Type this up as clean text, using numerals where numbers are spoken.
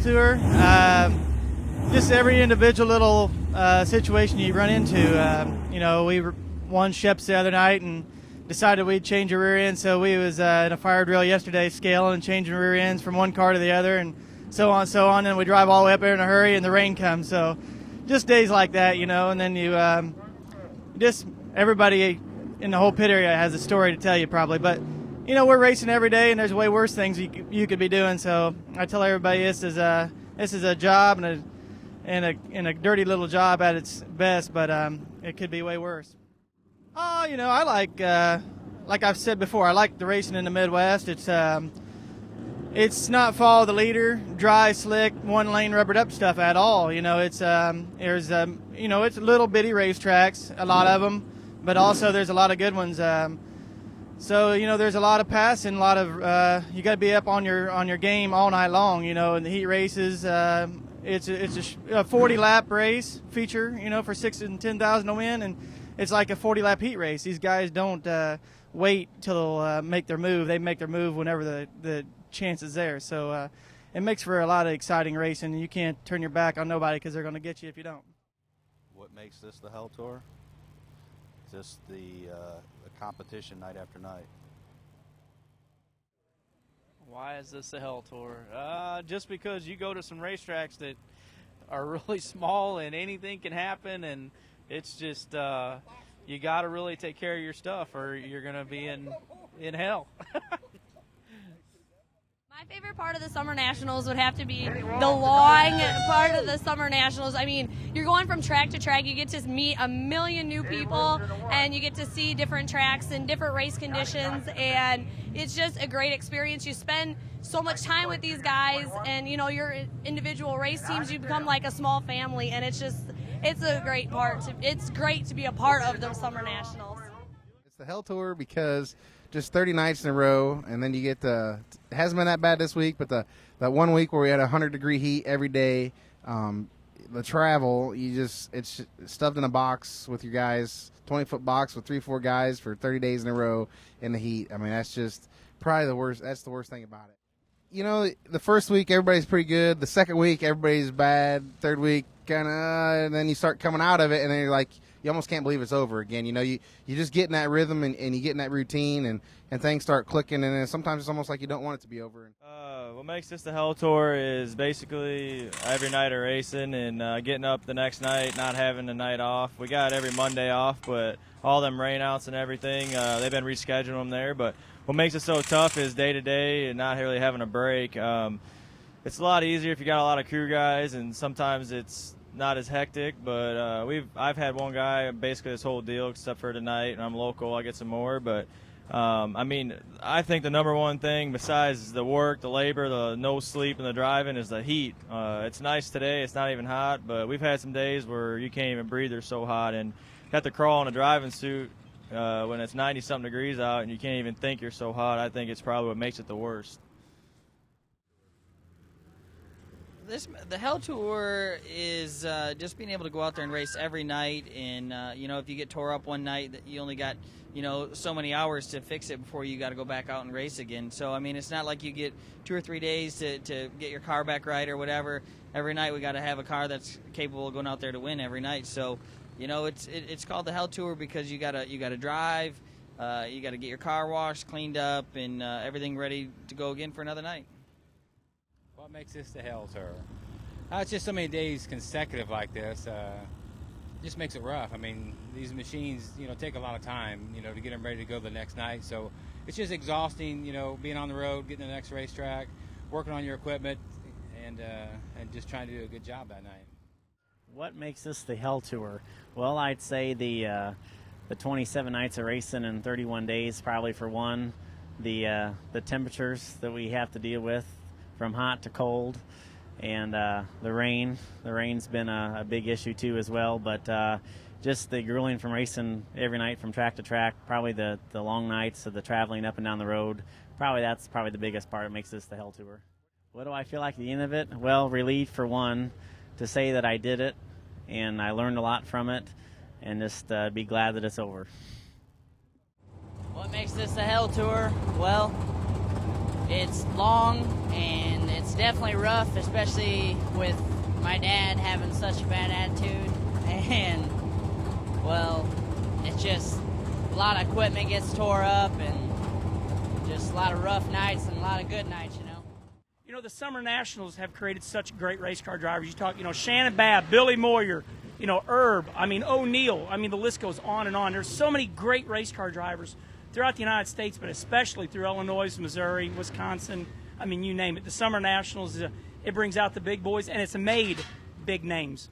tour. Just every individual little situation you run into. We won Sheps the other night and decided we'd change a rear end, so we was in a fire drill yesterday scaling and changing rear ends from one car to the other and so on, and we drive all the way up there in a hurry and the rain comes. So just days like that, and then you just everybody in the whole pit area has a story to tell you probably, but we're racing every day and there's way worse things you could be doing. So I tell everybody this is a job and a dirty little job at its best, but it could be way worse. I like I've said before, I like the racing in the Midwest. It's not follow the leader, dry, slick, one lane rubbered up stuff at all. It's it's little bitty racetracks, a lot of them, but also there's a lot of good ones. So there's a lot of passing, a lot of you got to be up on your game all night long. In the heat races, it's a 40-lap race feature. For 6,000 and 10,000 to win, and it's like a 40-lap heat race. These guys don't wait till they'll make their move. They make their move whenever the chance is there. So it makes for a lot of exciting racing. You can't turn your back on nobody because they're going to get you if you don't. What makes this the Hell Tour? Just the competition night after night. Why is this the Hell Tour? Just because you go to some racetracks that are really small and anything can happen, and it's just you got to really take care of your stuff or you're going to be in hell. My favorite part of the Summer Nationals would have to be the long part of the Summer Nationals. I mean, you're going from track to track. You get to meet a million new people, and you get to see different tracks and different race conditions, and it's just a great experience. You spend so much time with these guys, and, your individual race teams, you become like a small family, and it's a great part. It's great to be a part of the Summer Nationals. It's the Hell Tour because just 30 nights in a row, and then you get it hasn't been that bad this week, but that 1 week where we had 100-degree heat every day, the travel, it's stuffed in a box with your guys, 20-foot box with 3-4 guys for 30 days in a row in the heat. I mean, that's just probably the worst. That's the worst thing about it. The first week everybody's pretty good. The second week everybody's bad. Third week kind of, and then you start coming out of it, and then you're like, you almost can't believe it's over again. You just get in that rhythm and you get in that routine, and things start clicking, and then sometimes it's almost like you don't want it to be over. What makes this the Hell Tour is basically every night of racing and getting up the next night, not having the night off. We got every Monday off, but all them rainouts and everything, they've been rescheduling them there. But what makes it so tough is day to day and not really having a break. It's a lot easier if you got a lot of crew guys, and sometimes it's not as hectic, but I've had one guy basically this whole deal except for tonight, and I'm local, I get some more, but I think the number one thing besides the work, the labor, the no sleep, and the driving is the heat. It's nice today, it's not even hot, but we've had some days where you can't even breathe, they're so hot, and you have to crawl in a driving suit when it's 90-something degrees out and you can't even think you're so hot. I think it's probably what makes it the worst. The Hell Tour is just being able to go out there and race every night, and if you get tore up one night, that you only got so many hours to fix it before you got to go back out and race again. So I mean, it's not like you get 2 or 3 days to get your car back right or whatever. Every night we got to have a car that's capable of going out there to win every night. So it's called the Hell Tour because you gotta drive, you got to get your car washed, cleaned up, and everything ready to go again for another night. What makes this the Hell Tour? It's just so many days consecutive like this. Just makes it rough. I mean, these machines, take a lot of time, to get them ready to go the next night. So it's just exhausting, being on the road, getting to the next racetrack, working on your equipment, and just trying to do a good job that night. What makes this the Hell Tour? Well, I'd say the 27 nights of racing in 31 days, probably for one. The temperatures that we have to deal with, from hot to cold, and the rain. The rain's been a big issue too as well, but just the grueling from racing every night from track to track, probably the long nights of the traveling up and down the road, that's probably the biggest part that makes this the Hell Tour. What do I feel like at the end of it? Well, relieved for one, to say that I did it, and I learned a lot from it, and just be glad that it's over. What makes this the Hell Tour? Well, It's long and it's definitely rough, especially with my dad having such a bad attitude. And, well, it's just a lot of equipment gets tore up and just a lot of rough nights and a lot of good nights, you know. You know, the Summer Nationals have created such great race car drivers. You talk, Shannon Babb, Billy Moyer, Erb, O'Neill. The list goes on and on. There's so many great race car drivers throughout the United States, but especially through Illinois, Missouri, Wisconsin. You name it. The Summer Nationals, it brings out the big boys, and it's made big names.